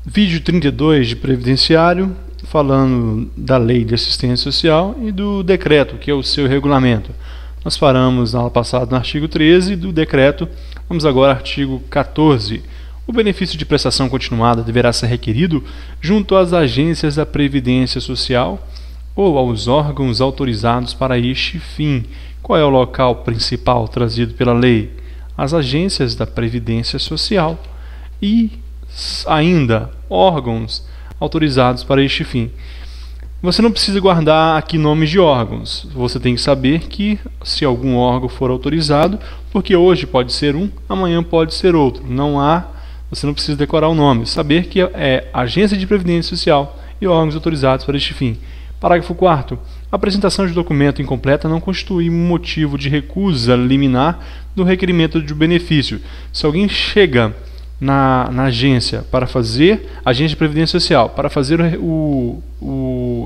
Vídeo 32 de Previdenciário, falando da Lei de Assistência Social e do decreto, que é o seu regulamento. Nós paramos na aula passada no artigo 13 do decreto, vamos agora ao artigo 14. O benefício de prestação continuada deverá ser requerido junto às agências da Previdência Social ou aos órgãos autorizados para este fim. Qual é o local principal trazido pela lei? As agências da Previdência Social e ainda órgãos autorizados para este fim. Você não precisa guardar aqui nomes de órgãos. Você tem que saber que se algum órgão for autorizado, porque hoje pode ser um, amanhã pode ser outro. Você não precisa decorar o nome. Saber que é Agência de Previdência Social e órgãos autorizados para este fim. Parágrafo 4º. A apresentação de documento incompleta não constitui motivo de recusa liminar do requerimento de benefício. Se alguém chega na agência de Previdência Social, para fazer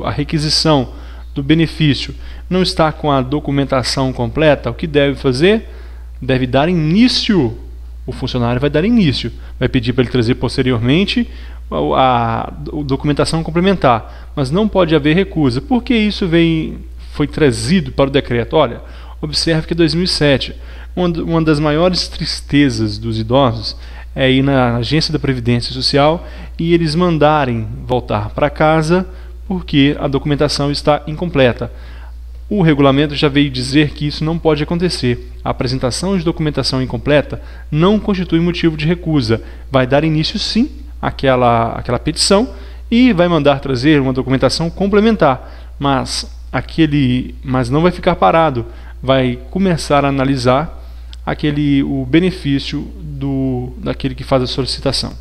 a requisição do benefício, não está com a documentação completa, o que deve fazer? Deve dar início. O funcionário vai dar início, vai pedir para ele trazer posteriormente a documentação complementar, mas não pode haver recusa. Por que isso foi trazido para o decreto? Olha, observe que em 2007, uma das maiores tristezas dos idosos é ir na agência da Previdência Social e eles mandarem voltar para casa porque a documentação está incompleta. O regulamento já veio dizer que isso não pode acontecer. A apresentação de documentação incompleta não constitui motivo de recusa. Vai dar início sim àquela petição e vai mandar trazer uma documentação complementar, mas não vai ficar parado. Vai começar a analisar o benefício daquele que faz a solicitação.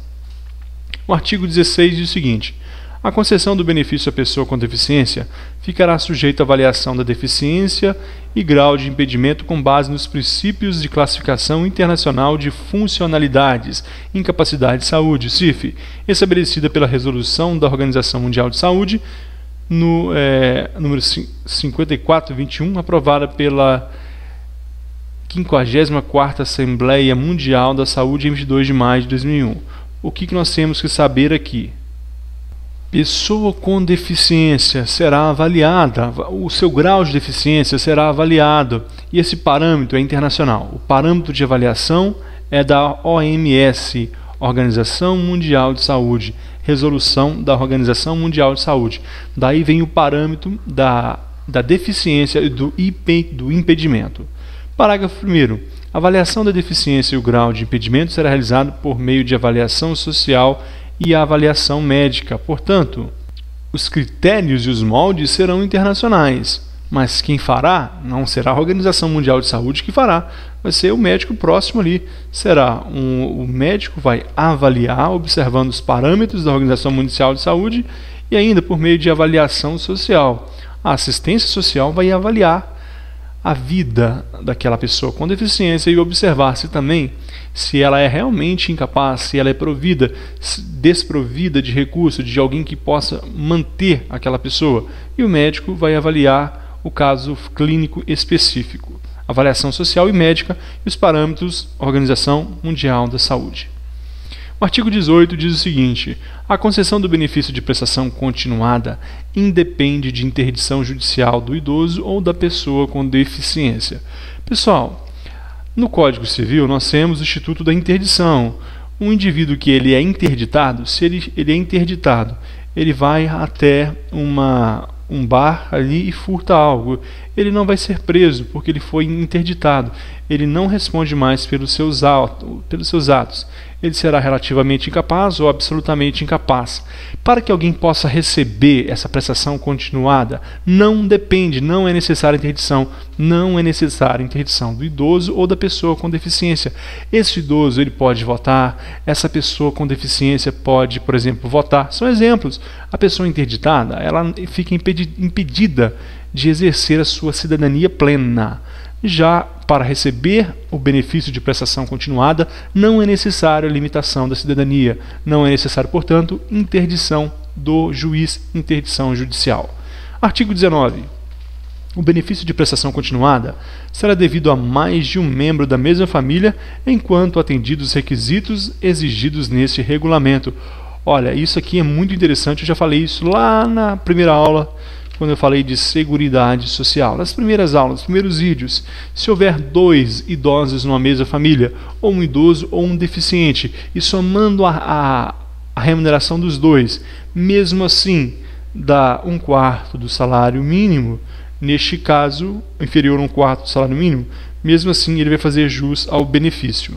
O artigo 16 diz o seguinte: a concessão do benefício à pessoa com deficiência ficará sujeita à avaliação da deficiência e grau de impedimento com base nos princípios de classificação internacional de funcionalidades, incapacidade de saúde, CIF, estabelecida pela Resolução da Organização Mundial de Saúde, número 5421, aprovada pela 54ª Assembleia Mundial da Saúde em 22 de maio de 2001. O que nós temos que saber aqui? Pessoa com deficiência será avaliada, o seu grau de deficiência será avaliado, e esse parâmetro é internacional. O parâmetro de avaliação é da OMS, Organização Mundial de Saúde, resolução da Organização Mundial de Saúde. Daí vem o parâmetro da deficiência e do impedimento. Parágrafo 1º. A avaliação da deficiência e o grau de impedimento será realizado por meio de avaliação social e a avaliação médica. Portanto, os critérios e os moldes serão internacionais, mas quem fará não será a Organização Mundial de Saúde que fará, vai ser o médico próximo ali. O médico vai avaliar, observando os parâmetros da Organização Mundial de Saúde e ainda por meio de avaliação social. A assistência social vai avaliar a vida daquela pessoa com deficiência e observar se ela é realmente incapaz, se ela é desprovida de recurso, de alguém que possa manter aquela pessoa. E o médico vai avaliar o caso clínico específico. Avaliação social e médica e os parâmetros Organização Mundial da Saúde. O artigo 18 diz o seguinte: a concessão do benefício de prestação continuada independe de interdição judicial do idoso ou da pessoa com deficiência. Pessoal, no Código Civil nós temos o Instituto da Interdição. Um indivíduo que ele é interditado, se ele é interditado, ele vai até um bar ali e furta algo. Ele não vai ser preso porque ele foi interditado. Ele não responde mais pelos seus atos. Ele será relativamente incapaz ou absolutamente incapaz. Para que alguém possa receber essa prestação continuada, não é necessária interdição. Não é necessária interdição do idoso ou da pessoa com deficiência. Esse idoso ele pode votar, essa pessoa com deficiência pode, por exemplo, votar. São exemplos. A pessoa interditada, ela fica impedida de exercer a sua cidadania plena. Já para receber o benefício de prestação continuada, não é necessário a limitação da cidadania. Não é necessário, portanto, interdição do juiz, interdição judicial. Artigo 19. O benefício de prestação continuada será devido a mais de um membro da mesma família, enquanto atendidos os requisitos exigidos neste regulamento. Olha, isso aqui é muito interessante, eu já falei isso lá na primeira aula, quando eu falei de seguridade social. Nas primeiras aulas, nos primeiros vídeos, se houver 2 idosos numa mesma família, ou um idoso ou um deficiente, e somando a remuneração dos dois, mesmo assim, dá 1/4 do salário mínimo, neste caso, inferior a 1/4 do salário mínimo, mesmo assim ele vai fazer jus ao benefício.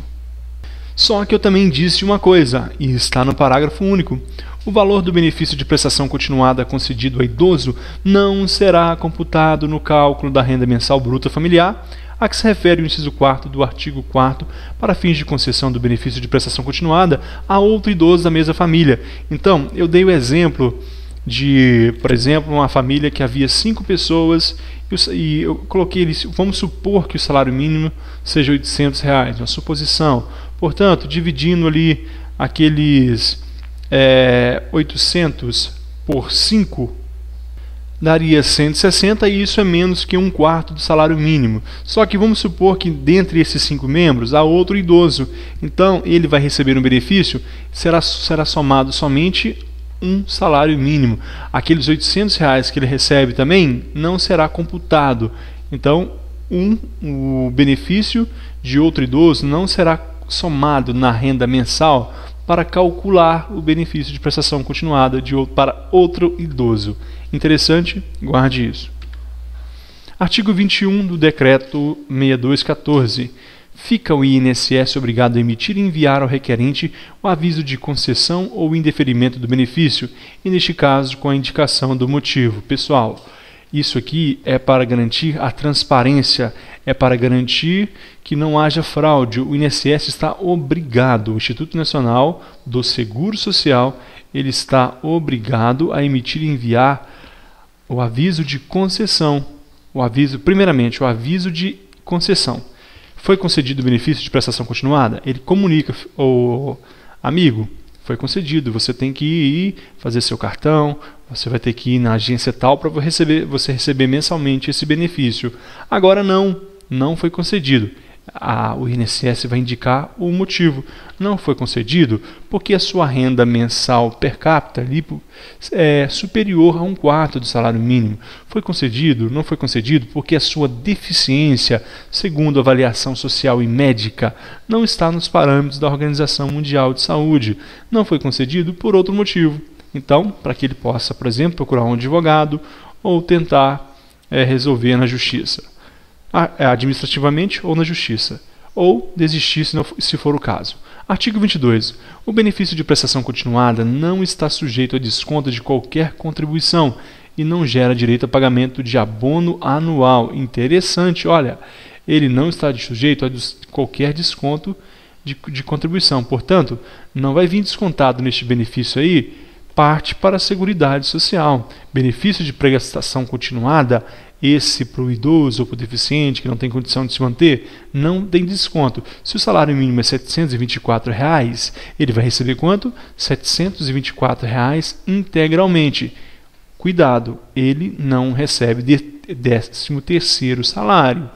Só que eu também disse uma coisa, e está no parágrafo único: o valor do benefício de prestação continuada concedido a idoso não será computado no cálculo da renda mensal bruta familiar, a que se refere o inciso 4º do artigo 4º para fins de concessão do benefício de prestação continuada a outro idoso da mesma família. Então, eu dei o exemplo de, por exemplo, uma família que havia 5 pessoas e eu coloquei, vamos supor que o salário mínimo seja R$800, uma suposição. Portanto, dividindo ali aqueles 800 por 5, daria 160, e isso é menos que 1/4 do salário mínimo. Só que vamos supor que dentre esses 5 membros há outro idoso. Então, ele vai receber um benefício, será somado somente um salário mínimo. Aqueles R$800 que ele recebe também não será computado. Então, o benefício de outro idoso não será somado na renda mensal para calcular o benefício de prestação continuada para outro idoso. Interessante? Guarde isso. Artigo 21 do Decreto 6214. Fica o INSS obrigado a emitir e enviar ao requerente o aviso de concessão ou indeferimento do benefício, e neste caso com a indicação do motivo. Pessoal, isso aqui é para garantir a transparência, é para garantir que não haja fraude. O INSS está obrigado, o Instituto Nacional do Seguro Social, ele está obrigado a emitir e enviar o aviso de concessão. Primeiramente, o aviso de concessão. Foi concedido o benefício de prestação continuada? Ele comunica: o amigo, foi concedido, você tem que ir fazer seu cartão, você vai ter que ir na agência tal para você receber mensalmente esse benefício. Agora não foi concedido. O INSS vai indicar o motivo. Não foi concedido porque a sua renda mensal per capita é superior a 1/4 do salário mínimo. Foi concedido? Não foi concedido porque a sua deficiência, segundo a avaliação social e médica, não está nos parâmetros da Organização Mundial de Saúde. Não foi concedido por outro motivo. Então, para que ele possa, por exemplo, procurar um advogado ou tentar resolver na justiça, administrativamente ou na justiça, ou desistir se for o caso. Artigo 22. O benefício de prestação continuada não está sujeito a desconto de qualquer contribuição e não gera direito a pagamento de abono anual. Interessante, olha, ele não está sujeito a qualquer desconto de contribuição. Portanto, não vai vir descontado neste benefício aí parte para a Seguridade Social. Benefício de prestação continuada, esse para o idoso ou para o deficiente que não tem condição de se manter, não tem desconto. Se o salário mínimo é R$ 724, ele vai receber quanto? R$ 724 integralmente. Cuidado, ele não recebe 13º salário.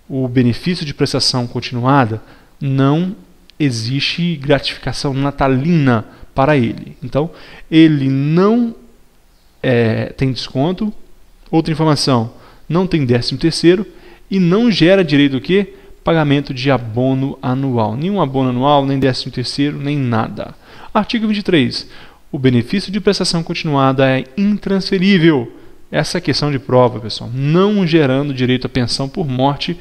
O benefício de prestação continuada, não existe gratificação natalina para ele. Então, ele não tem desconto. Outra informação, não tem 13º e não gera direito ao quê? Pagamento de abono anual. Nenhum abono anual, nem 13º, nem nada. Artigo 23. O benefício de prestação continuada é intransferível. Essa é a questão de prova, pessoal. Não gerando direito à pensão por morte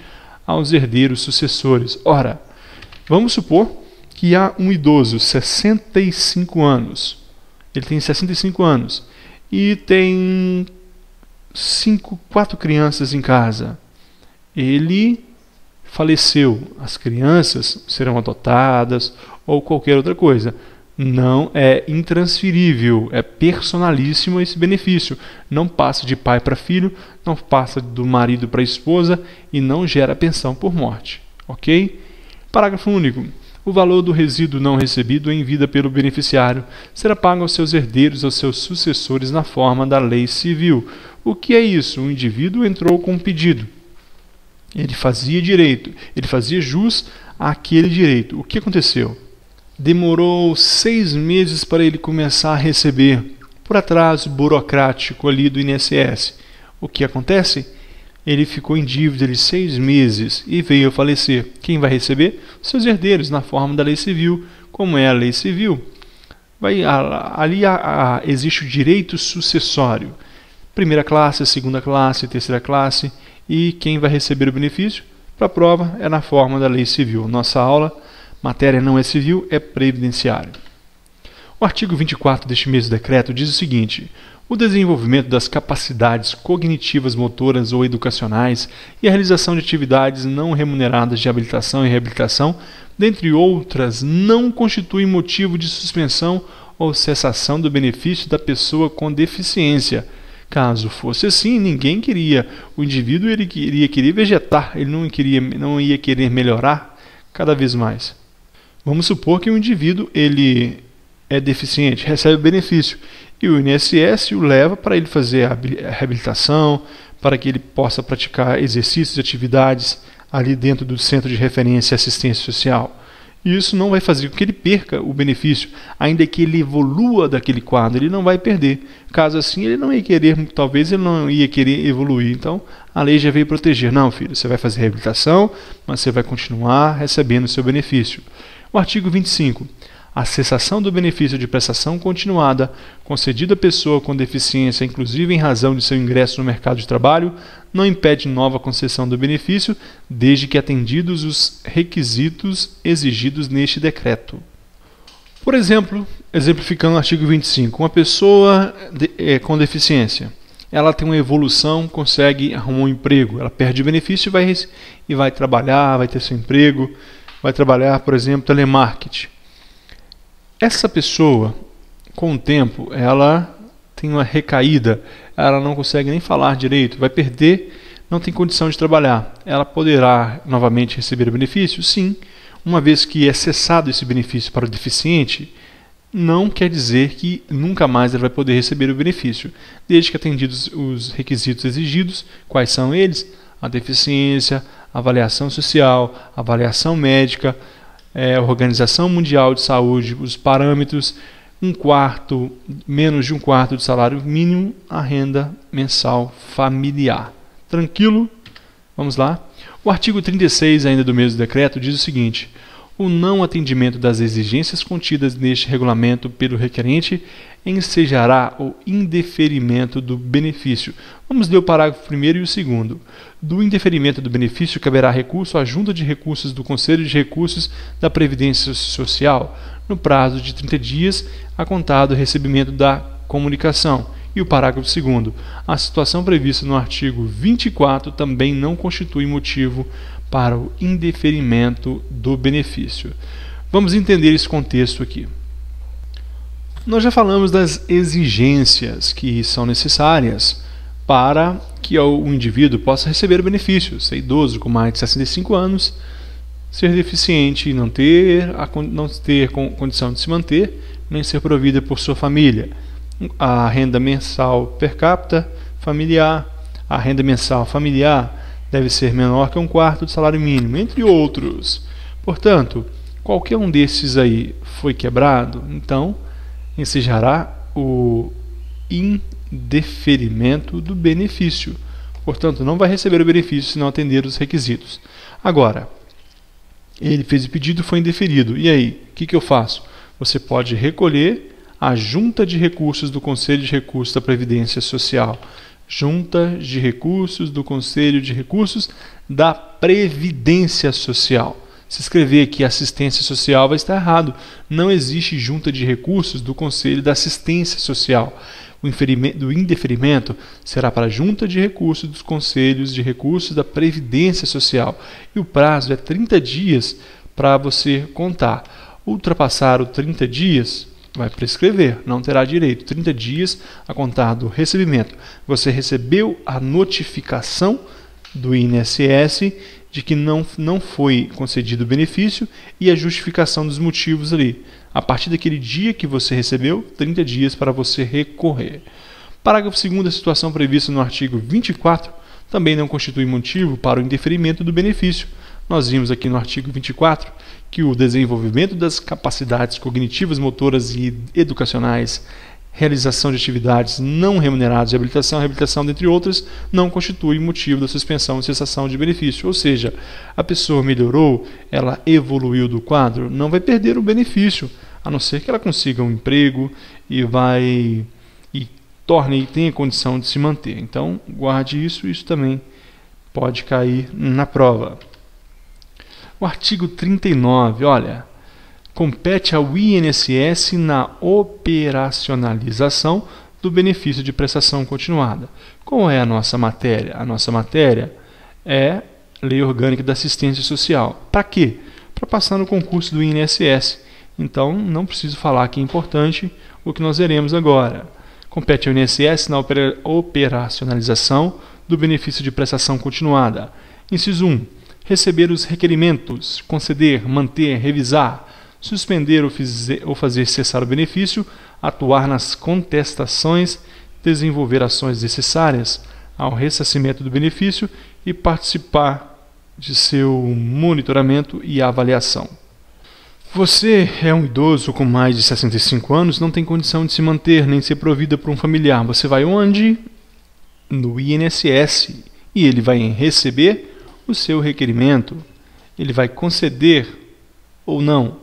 aos herdeiros sucessores. Ora, vamos supor que há um idoso, 65 anos. Ele tem 65 anos e tem 4 crianças em casa. Ele faleceu. As crianças serão adotadas ou qualquer outra coisa. Não é intransferível, é personalíssimo esse benefício. Não passa de pai para filho, não passa do marido para a esposa e não gera pensão por morte. Ok? Parágrafo único. O valor do resíduo não recebido em vida pelo beneficiário será pago aos seus herdeiros ou seus sucessores na forma da lei civil. O que é isso? O indivíduo entrou com um pedido. Ele fazia jus àquele direito. O que aconteceu? demorou 6 meses para ele começar a receber, por atraso burocrático ali do INSS. O que acontece? Ele ficou em dívida de 6 meses e veio a falecer. Quem vai receber? Seus herdeiros, na forma da lei civil. Como é a lei civil? Ali existe o direito sucessório. Primeira classe, segunda classe, terceira classe. E quem vai receber o benefício? Para a prova, é na forma da lei civil. Nossa aula, matéria não é civil, é previdenciário. O artigo 24 deste mesmo decreto diz o seguinte: o desenvolvimento das capacidades cognitivas, motoras ou educacionais e a realização de atividades não remuneradas de habilitação e reabilitação, dentre outras, não constitui motivo de suspensão ou cessação do benefício da pessoa com deficiência. Caso fosse assim, ninguém queria. O indivíduo ele queria vegetar, ele não ia querer melhorar cada vez mais. Vamos supor que o indivíduo ele é deficiente, recebe o benefício e o INSS o leva para ele fazer a reabilitação, para que ele possa praticar exercícios e atividades ali dentro do Centro de Referência e Assistência Social. E isso não vai fazer com que ele perca o benefício, ainda que ele evolua daquele quadro, ele não vai perder. Caso assim, ele não ia querer, talvez ele não ia querer evoluir. Então, a lei já veio proteger. Não, filho, você vai fazer reabilitação, mas você vai continuar recebendo o seu benefício. O artigo 25. A cessação do benefício de prestação continuada concedido à pessoa com deficiência, inclusive em razão de seu ingresso no mercado de trabalho, não impede nova concessão do benefício, desde que atendidos os requisitos exigidos neste decreto. Por exemplo, exemplificando o artigo 25, uma pessoa com deficiência, ela tem uma evolução, consegue arrumar um emprego, ela perde o benefício e vai trabalhar, vai ter seu emprego, vai trabalhar, por exemplo, telemarketing. Essa pessoa, com o tempo, ela tem uma recaída, ela não consegue nem falar direito, vai perder, não tem condição de trabalhar. Ela poderá novamente receber o benefício? Sim. Uma vez que é cessado esse benefício para o deficiente, não quer dizer que nunca mais ele vai poder receber o benefício, desde que atendidos os requisitos exigidos. Quais são eles? A deficiência, avaliação social, avaliação médica, a Organização Mundial de Saúde, os parâmetros, menos de um quarto do salário mínimo, a renda mensal familiar. Tranquilo? Vamos lá. O artigo 36 ainda do mesmo decreto diz o seguinte: o não atendimento das exigências contidas neste regulamento pelo requerente ensejará o indeferimento do benefício. Vamos ler o parágrafo 1º e o 2º. Do indeferimento do benefício caberá recurso à Junta de Recursos do Conselho de Recursos da Previdência Social, no prazo de 30 dias, a contar do recebimento da comunicação. E o parágrafo 2º. A situação prevista no artigo 24 também não constitui motivo para o indeferimento do benefício. Vamos entender esse contexto aqui. Nós já falamos das exigências que são necessárias para que o indivíduo possa receber o benefício. Ser idoso com mais de 65 anos, ser deficiente e não ter condição de se manter, nem ser provida por sua família. A renda mensal per capita familiar, a renda mensal familiar deve ser menor que um quarto do salário mínimo, entre outros. Portanto, qualquer um desses aí foi quebrado, então ensejará o indeferimento do benefício. Portanto, não vai receber o benefício se não atender os requisitos. Agora, ele fez o pedido, foi indeferido. E aí, o que eu faço? Você pode recolher a Junta de Recursos do Conselho de Recursos da Previdência Social. Junta de Recursos do Conselho de Recursos da Previdência Social. Se escrever aqui assistência social vai estar errado. Não existe junta de recursos do Conselho da Assistência Social. O indeferimento será para a junta de recursos dos Conselhos de Recursos da Previdência Social. E o prazo é 30 dias para você contar. Ultrapassar os 30 dias, vai prescrever, não terá direito. 30 dias a contar do recebimento. Você recebeu a notificação do INSS de que não foi concedido o benefício e a justificação dos motivos ali. A partir daquele dia que você recebeu, 30 dias para você recorrer. Parágrafo 2º, a situação prevista no artigo 24 também não constitui motivo para o indeferimento do benefício. Nós vimos aqui no artigo 24 que o desenvolvimento das capacidades cognitivas, motoras e educacionais, realização de atividades não remuneradas de reabilitação, dentre outras, não constitui motivo da suspensão e cessação de benefício. Ou seja, a pessoa melhorou, ela evoluiu do quadro, não vai perder o benefício, a não ser que ela consiga um emprego e tenha condição de se manter. Então, guarde isso também pode cair na prova. O artigo 39, olha, compete ao INSS na operacionalização do benefício de prestação continuada. Qual é a nossa matéria? A nossa matéria é Lei Orgânica da Assistência Social. Para quê? Para passar no concurso do INSS. Então, não preciso falar que é importante o que nós veremos agora. Compete ao INSS na operacionalização do benefício de prestação continuada. Inciso 1. Receber os requerimentos, conceder, manter, revisar, suspender ou fazer cessar o benefício, atuar nas contestações, desenvolver ações necessárias ao ressarcimento do benefício e participar de seu monitoramento e avaliação. Você é um idoso com mais de 65 anos, não tem condição de se manter nem ser provida por um familiar. Você vai onde? No INSS. E ele vai receber o seu requerimento. Ele vai conceder ou não.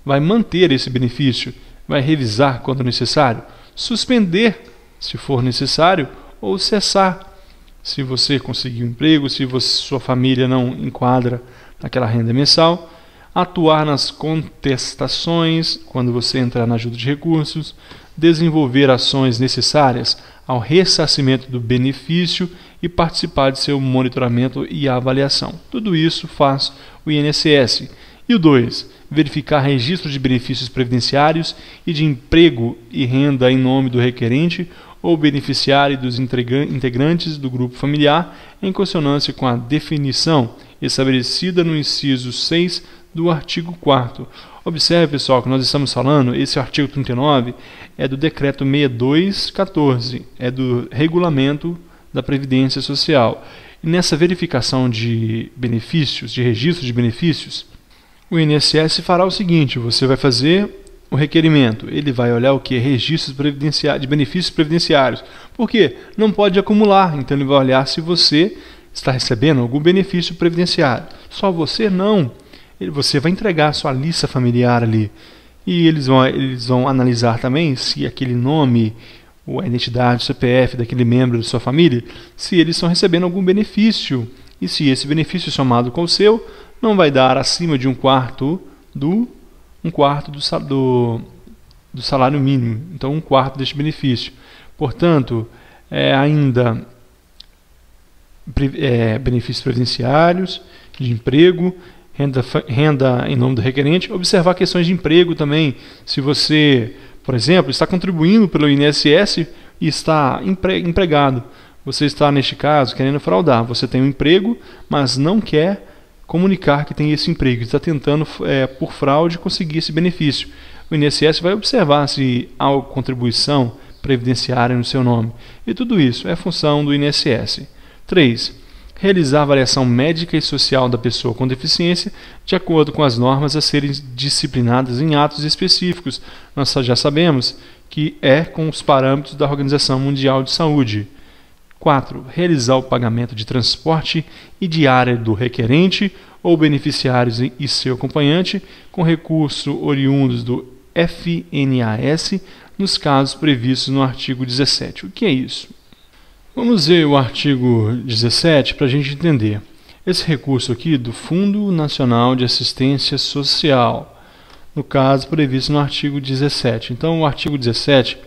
Vai manter esse benefício. Vai revisar quando necessário. Suspender, se for necessário, ou cessar. Se você conseguir um emprego, se sua família não enquadra naquela renda mensal. Atuar nas contestações, quando você entrar na ajuda de recursos, desenvolver ações necessárias ao ressarcimento do benefício e participar de seu monitoramento e avaliação. Tudo isso faz o INSS. E o 2, verificar registro de benefícios previdenciários e de emprego e renda em nome do requerente ou beneficiário e dos integrantes do grupo familiar, em consonância com a definição estabelecida no inciso 6 do artigo 4º. Observe, pessoal, que nós estamos falando, esse artigo 39 é do decreto 6214, é do regulamento da Previdência Social. E nessa verificação de benefícios, de registro de benefícios, o INSS fará o seguinte: você vai fazer o requerimento, ele vai olhar o que? Registros de benefícios previdenciários. Por quê? Não pode acumular, então ele vai olhar se você está recebendo algum benefício previdenciário. Só você não. Você vai entregar a sua lista familiar ali. E eles vão analisar também se aquele nome, ou a identidade, o CPF daquele membro da sua família, se eles estão recebendo algum benefício. E se esse benefício somado com o seu não vai dar acima de um quarto do salário mínimo. Então, um quarto deste benefício. Portanto, ainda benefícios previdenciários, de emprego, renda em nome do requerente. Observar questões de emprego também. Se você, por exemplo, está contribuindo pelo INSS e está empregado, você está, neste caso, querendo fraudar. Você tem um emprego, mas não quer comunicar que tem esse emprego. Está tentando, por fraude, conseguir esse benefício. O INSS vai observar se há contribuição previdenciária no seu nome. E tudo isso é função do INSS. 3. Realizar a avaliação médica e social da pessoa com deficiência de acordo com as normas a serem disciplinadas em atos específicos. Nós já sabemos que é com os parâmetros da Organização Mundial de Saúde. 4. Realizar o pagamento de transporte e diária do requerente ou beneficiários e seu acompanhante com recurso oriundos do FNAS nos casos previstos no artigo 17. O que é isso? Vamos ver o artigo 17 para a gente entender. Esse recurso aqui do Fundo Nacional de Assistência Social, no caso previsto no artigo 17. Então, o artigo 17,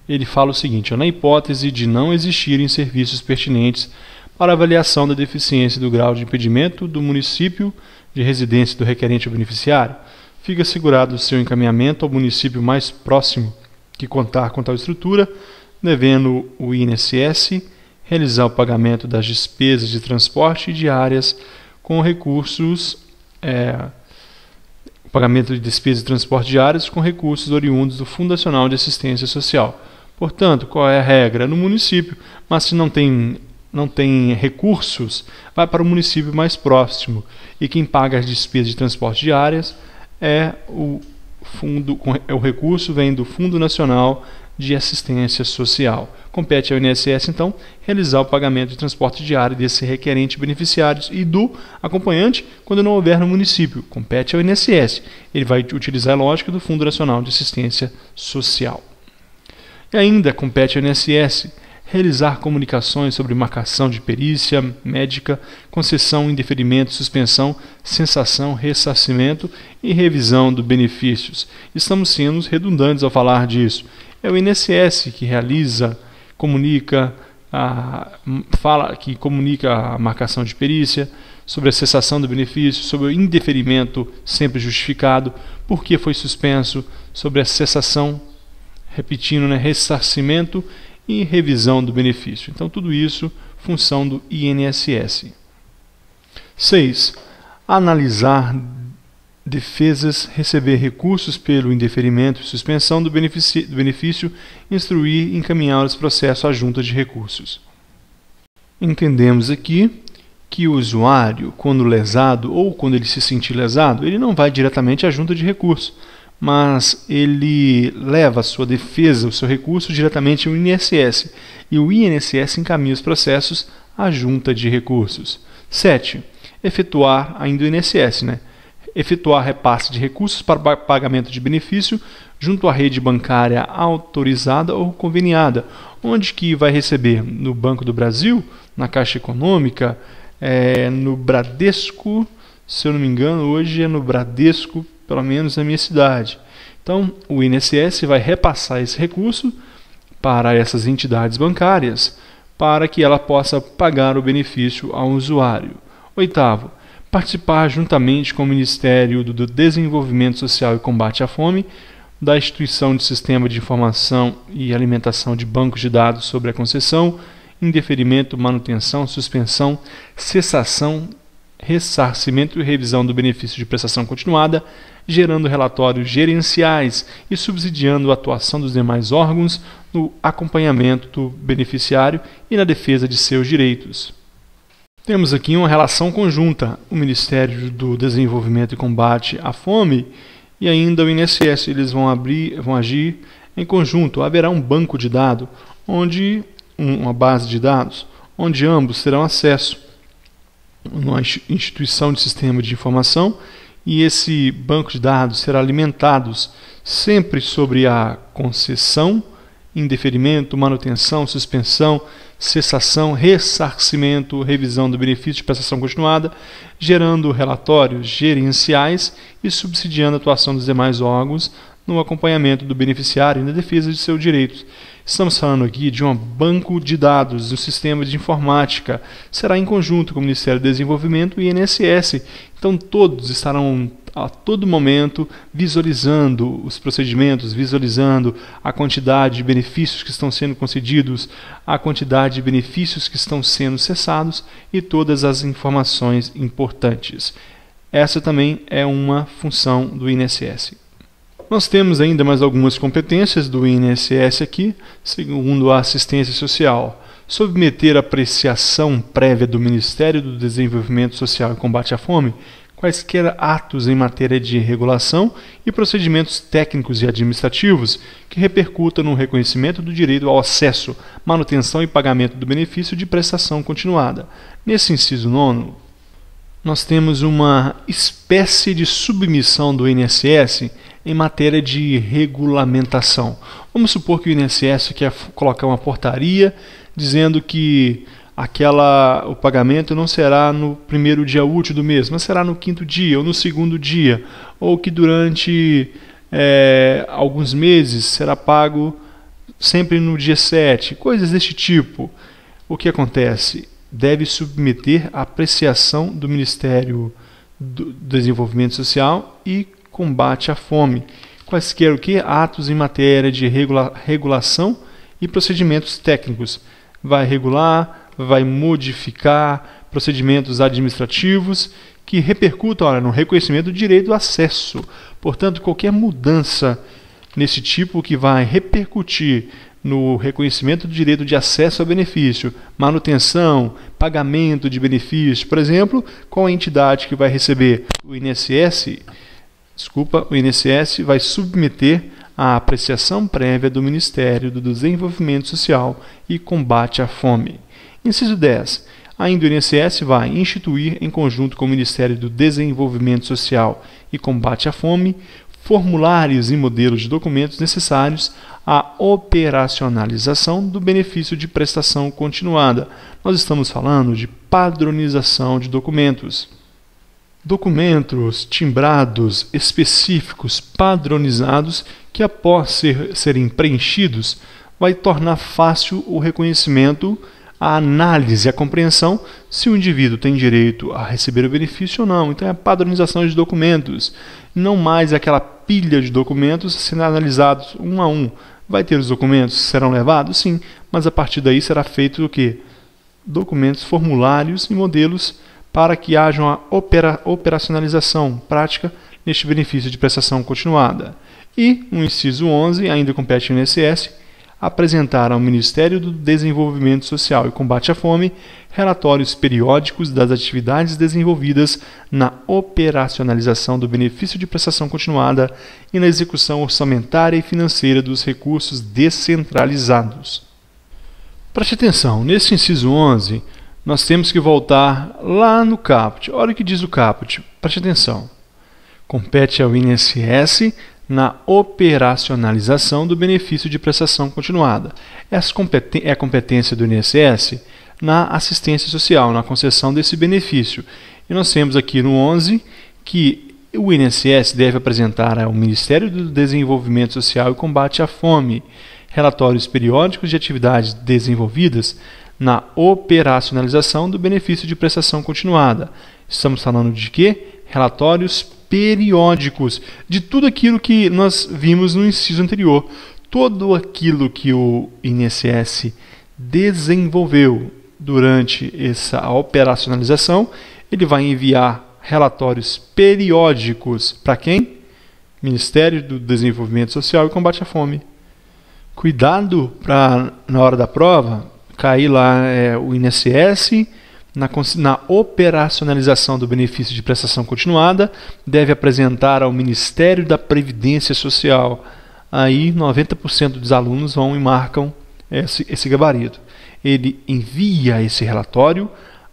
ele fala o seguinte: na hipótese de não existirem serviços pertinentes para avaliação da deficiência do grau de impedimento do município de residência do requerente ou beneficiário, fica assegurado o seu encaminhamento ao município mais próximo que contar com tal estrutura, devendo o INSS realizar o pagamento das despesas de transporte diárias com recursos, pagamento de despesas de transporte diárias com recursos oriundos do Fundo Nacional de Assistência Social. Portanto, qual é a regra? No município, mas se não tem recursos, vai para o município mais próximo. E quem paga as despesas de transporte diárias o recurso vem do Fundo Nacional de Assistência Social. Compete ao INSS, então, realizar o pagamento de transporte diário desse requerente beneficiários e do acompanhante quando não houver no município. Compete ao INSS. Ele vai utilizar a lógica do Fundo Nacional de Assistência Social. E ainda compete ao INSS realizar comunicações sobre marcação de perícia médica, concessão, indeferimento, suspensão, cessação, ressarcimento e revisão dos benefícios. Estamos sendo redundantes ao falar disso. É o INSS que comunica a marcação de perícia, sobre a cessação do benefício, sobre o indeferimento sempre justificado, por que foi suspenso, sobre a cessação, repetindo, ressarcimento e revisão do benefício. Então, tudo isso, função do INSS. 6. Analisar defesas, receber recursos pelo indeferimento e suspensão do benefício, instruir e encaminhar os processos à junta de recursos. Entendemos aqui que o usuário, quando lesado ou quando ele se sentir lesado, ele não vai diretamente à junta de recursos, mas ele leva a sua defesa, o seu recurso, diretamente ao INSS, e o INSS encaminha os processos à junta de recursos. 7. Efetuar, ainda o INSS, efetuar repasse de recursos para pagamento de benefício junto à rede bancária autorizada ou conveniada, onde que vai receber? No Banco do Brasil, na Caixa Econômica, no Bradesco, se eu não me engano, hoje é no Bradesco, pelo menos na minha cidade. Então, o INSS vai repassar esse recurso para essas entidades bancárias, para que ela possa pagar o benefício ao usuário. 8. Participar juntamente com o Ministério do Desenvolvimento Social e Combate à Fome, da instituição de Sistema de Informação e Alimentação de bancos de dados sobre a concessão, indeferimento, manutenção, suspensão, cessação, ressarcimento e revisão do benefício de prestação continuada, gerando relatórios gerenciais e subsidiando a atuação dos demais órgãos no acompanhamento do beneficiário e na defesa de seus direitos. Temos aqui uma relação conjunta, o Ministério do Desenvolvimento e Combate à Fome e ainda o INSS. Eles vão agir em conjunto. Haverá um banco de dados, uma base de dados, onde ambos terão acesso numa instituição de sistema de informação, e esse banco de dados será alimentado sempre sobre a concessão, indeferimento, manutenção, suspensão, cessação, ressarcimento, revisão do benefício de prestação continuada, gerando relatórios gerenciais e subsidiando a atuação dos demais órgãos no acompanhamento do beneficiário e na defesa de seus direitos. Estamos falando aqui de um banco de dados, um sistema de informática. Será em conjunto com o Ministério do Desenvolvimento e o INSS. Então todos estarão a todo momento visualizando os procedimentos, visualizando a quantidade de benefícios que estão sendo concedidos, a quantidade de benefícios que estão sendo cessados e todas as informações importantes. Essa também é uma função do INSS. Nós temos ainda mais algumas competências do INSS aqui, segundo a assistência social. Submeter a apreciação prévia do Ministério do Desenvolvimento Social e Combate à Fome quaisquer atos em matéria de regulação e procedimentos técnicos e administrativos que repercutam no reconhecimento do direito ao acesso, manutenção e pagamento do benefício de prestação continuada. Nesse inciso 9, nós temos uma espécie de submissão do INSS em matéria de regulamentação. Vamos supor que o INSS quer colocar uma portaria dizendo que o pagamento não será no primeiro dia útil do mês, mas será no 5º dia ou no 2º dia, ou que durante alguns meses será pago sempre no dia 7, coisas deste tipo. O que acontece? Deve submeter à apreciação do Ministério do Desenvolvimento Social e Combate à Fome, quaisquer atos em matéria de regulação e procedimentos técnicos. Vai regular, vai modificar procedimentos administrativos que repercutam no reconhecimento do direito ao acesso. Portanto, qualquer mudança nesse tipo que vai repercutir no reconhecimento do direito de acesso ao benefício, manutenção, pagamento de benefício, por exemplo, qual a entidade que vai receber? O INSS o INSS vai submeter à apreciação prévia do Ministério do Desenvolvimento Social e Combate à Fome. Inciso 10. Ainda o INSS vai instituir, em conjunto com o Ministério do Desenvolvimento Social e Combate à Fome, formulários e modelos de documentos necessários à operacionalização do benefício de prestação continuada. Nós estamos falando de padronização de documentos. Documentos timbrados, específicos, padronizados, que após serem preenchidos, vai tornar fácil o reconhecimento, a análise, a compreensão se o indivíduo tem direito a receber o benefício ou não. Então é a padronização de documentos, não mais aquela pilha de documentos sendo analisados um a um. Vai ter os documentos, serão levados? Sim, mas a partir daí será feito o quê? Documentos, formulários e modelos para que haja uma operacionalização prática neste benefício de prestação continuada. E, no inciso 11, ainda compete ao INSS, apresentar ao Ministério do Desenvolvimento Social e Combate à Fome relatórios periódicos das atividades desenvolvidas na operacionalização do benefício de prestação continuada e na execução orçamentária e financeira dos recursos descentralizados. Preste atenção, nesse inciso 11, nós temos que voltar lá no caput. Olha o que diz o caput, preste atenção. Compete ao INSS na operacionalização do benefício de prestação continuada. Essa é a competência do INSS na assistência social, na concessão desse benefício. E nós temos aqui no 11 que o INSS deve apresentar ao Ministério do Desenvolvimento Social e Combate à Fome relatórios periódicos de atividades desenvolvidas na operacionalização do benefício de prestação continuada. Estamos falando de quê? Relatórios periódicos de tudo aquilo que nós vimos no inciso anterior. Todo aquilo que o INSS desenvolveu durante essa operacionalização, ele vai enviar relatórios periódicos para quem? Ministério do Desenvolvimento Social e Combate à Fome. Cuidado para, na hora da prova, cair lá o INSS, na operacionalização do benefício de prestação continuada, deve apresentar ao Ministério da Previdência Social. Aí 90% dos alunos vão e marcam esse gabarito. Ele envia esse relatório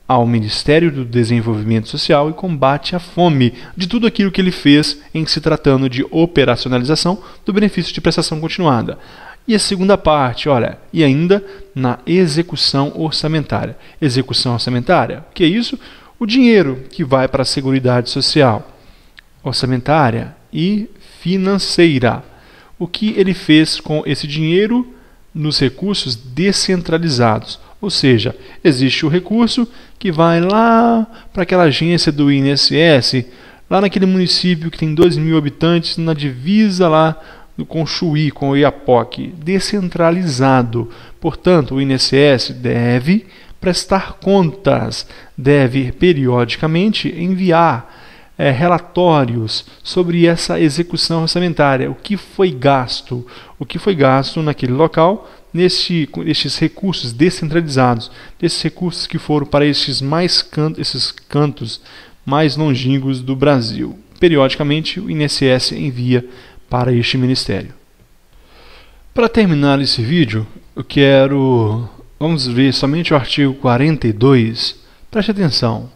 ao Ministério do Desenvolvimento Social e Combate à Fome, de tudo aquilo que ele fez em se tratando de operacionalização do benefício de prestação continuada. E a segunda parte, olha, e ainda na execução orçamentária. Execução orçamentária, o que é isso? O dinheiro que vai para a Seguridade Social, orçamentária e financeira. O que ele fez com esse dinheiro nos recursos descentralizados? Ou seja, existe o recurso que vai lá para aquela agência do INSS, lá naquele município que tem 2.000 habitantes, na divisa lá com o Chuí, com o Iapoque, descentralizado. Portanto, o INSS deve prestar contas, deve periodicamente enviar relatórios sobre essa execução orçamentária, o que foi gasto naquele local, nestes recursos descentralizados, desses recursos que foram para esses cantos mais longínquos do Brasil. Periodicamente, o INSS envia para este ministério. Para terminar esse vídeo, vamos ver somente o artigo 42. Preste atenção.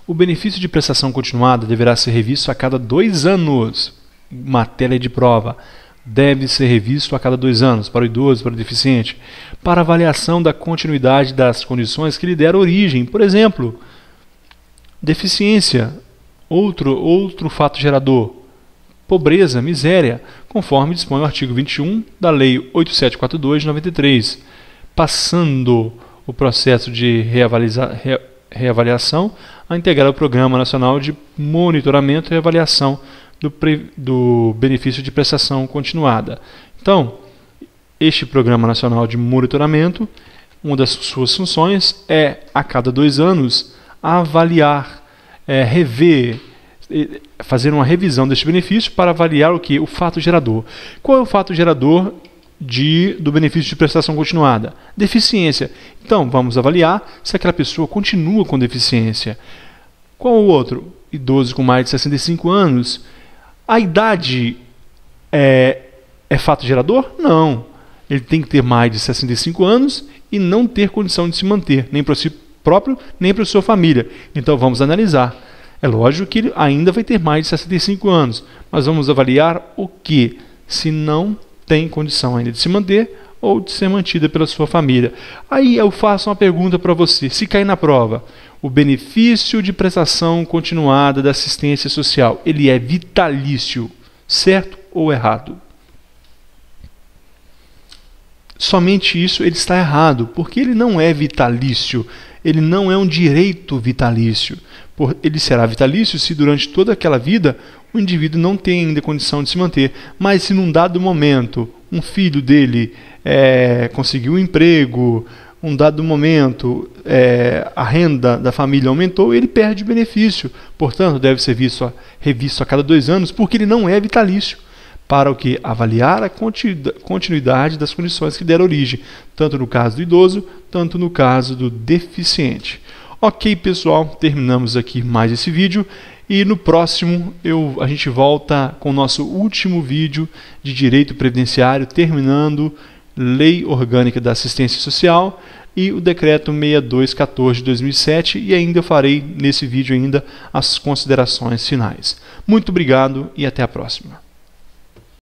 O benefício de prestação continuada deverá ser revisto a cada 2 anos. Matéria de prova. Deve ser revisto a cada 2 anos, para o idoso, para o deficiente, para avaliação da continuidade das condições que lhe deram origem. Por exemplo, deficiência, outro fato gerador, pobreza, miséria, conforme dispõe o artigo 21 da Lei 8742 de 93, passando o processo de reavaliação a integrar o Programa Nacional de Monitoramento e Avaliação do Benefício de Prestação Continuada. Então, este Programa Nacional de Monitoramento, uma das suas funções é, a cada 2 anos, avaliar, rever, fazer uma revisão deste benefício para avaliar o que? O fato gerador. Qual é o fato gerador do benefício de prestação continuada? Deficiência. Então, vamos avaliar se aquela pessoa continua com deficiência. Qual o outro? Idoso com mais de 65 anos. A idade é fato gerador? Não. Ele tem que ter mais de 65 anos e não ter condição de se manter, nem para si próprio, nem para sua família. Então vamos analisar. É lógico que ele ainda vai ter mais de 65 anos, mas vamos avaliar o que? Se não tem condição ainda de se manter ou de ser mantida pela sua família. Aí eu faço uma pergunta para você, se cair na prova, o benefício de prestação continuada da assistência social, ele é vitalício, certo ou errado? Somente isso ele está errado, porque ele não é vitalício, ele não é um direito vitalício. Ele será vitalício se durante toda aquela vida o indivíduo não tem ainda condição de se manter. Mas se num dado momento um filho dele conseguiu um emprego, um dado momento a renda da família aumentou, ele perde o benefício. Portanto, deve ser revisto a cada 2 anos, porque ele não é vitalício. Para o que? Avaliar a continuidade das condições que deram origem, tanto no caso do idoso, tanto no caso do deficiente. Ok, pessoal, terminamos aqui mais esse vídeo e no próximo a gente volta com o nosso último vídeo de direito previdenciário, terminando Lei Orgânica da Assistência Social e o Decreto 6214 de 2007, e ainda eu farei nesse vídeo as considerações finais. Muito obrigado e até a próxima.